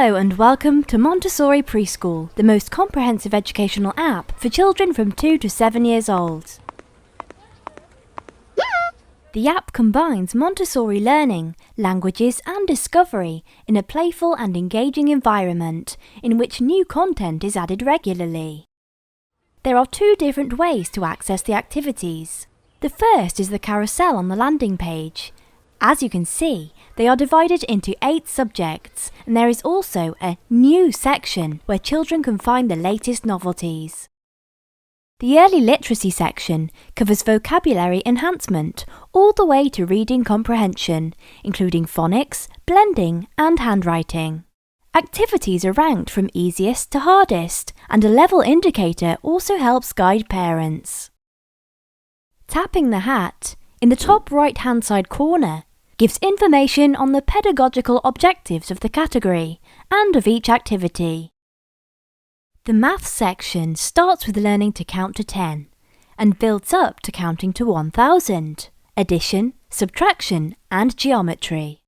Hello and welcome to Montessori Preschool, the most comprehensive educational app for children from 2 to 7 years old. The app combines Montessori learning, languages and discovery in a playful and engaging environment in which new content is added regularly. There are 2 different ways to access the activities. The first is the carousel on the landing page. As you can see, they are divided into 8 subjects, and there is also a New section where children can find the latest novelties. The Early Literacy section covers vocabulary enhancement all the way to reading comprehension, including phonics, blending and handwriting. Activities are ranked from easiest to hardest, and a level indicator also helps guide parents. Tapping the hat, in the top right-hand side corner, gives information on the pedagogical objectives of the category and of each activity. The Maths section starts with learning to count to 10 and builds up to counting to 1000, addition, subtraction and geometry.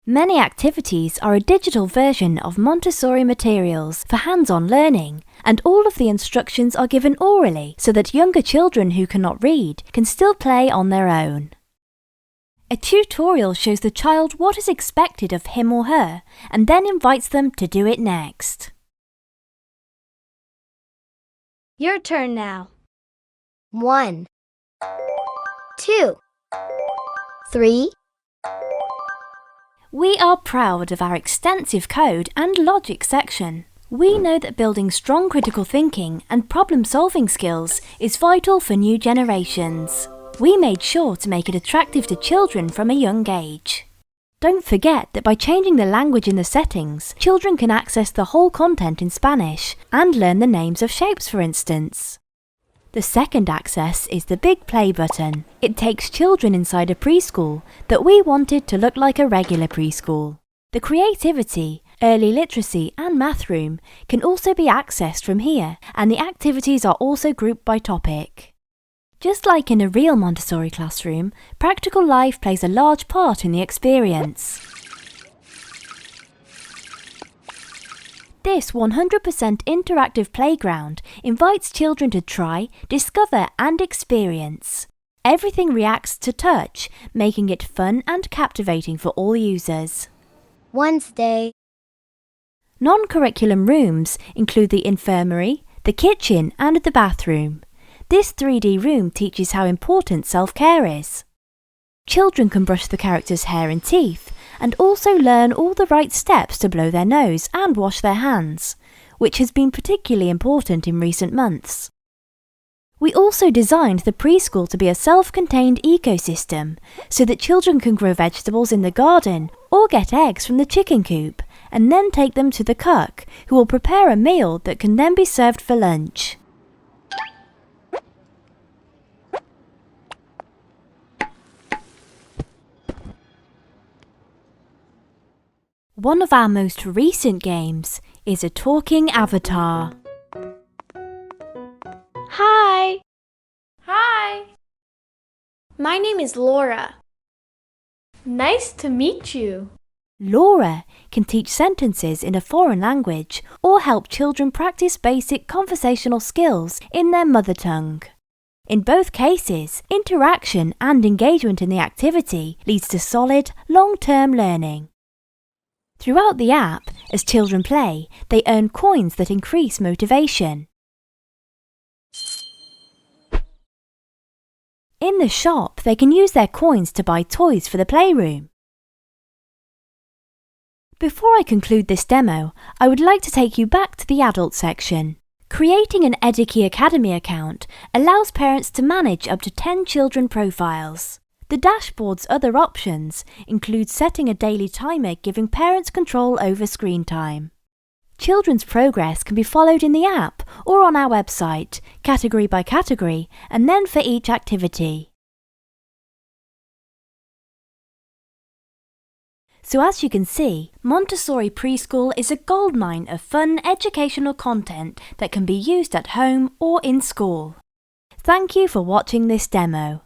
Many activities are a digital version of Montessori materials for hands-on learning, and all of the instructions are given orally so that younger children who cannot read can still play on their own. A tutorial shows the child what is expected of him or her and then invites them to do it next. Your turn now. 1, 2, 3. We are proud of our extensive code and logic section. We know that building strong critical thinking and problem-solving skills is vital for new generations. We made sure to make it attractive to children from a young age. Don't forget that by changing the language in the settings, children can access the whole content in Spanish and learn the names of shapes, for instance. The second access is the Big Play button. It takes children inside a preschool that we wanted to look like a regular preschool. The Creativity, Early Literacy and Math room can also be accessed from here, and the activities are also grouped by topic. Just like in a real Montessori classroom, practical life plays a large part in the experience. This 100% interactive playground invites children to try, discover and experience. Everything reacts to touch, making it fun and captivating for all users. Wednesday. Non-curriculum rooms include the infirmary, the kitchen and the bathroom. This 3D room teaches how important self-care is. Children can brush the characters' hair and teeth, and also learn all the right steps to blow their nose and wash their hands, which has been particularly important in recent months. We also designed the preschool to be a self-contained ecosystem, so that children can grow vegetables in the garden or get eggs from the chicken coop, and then take them to the cook, who will prepare a meal that can then be served for lunch. One of our most recent games is a talking avatar. Hi! Hi! My name is Laura. Nice to meet you. Laura can teach sentences in a foreign language or help children practice basic conversational skills in their mother tongue. In both cases, interaction and engagement in the activity leads to solid, long-term learning. Throughout the app, as children play, they earn coins that increase motivation. In the shop, they can use their coins to buy toys for the playroom. Before I conclude this demo, I would like to take you back to the adult section. Creating an Edukey Academy account allows parents to manage up to 10 children profiles. The dashboard's other options include setting a daily timer giving parents control over screen time. Children's progress can be followed in the app or on our website, category by category, and then for each activity. So as you can see, Montessori Preschool is a goldmine of fun educational content that can be used at home or in school. Thank you for watching this demo.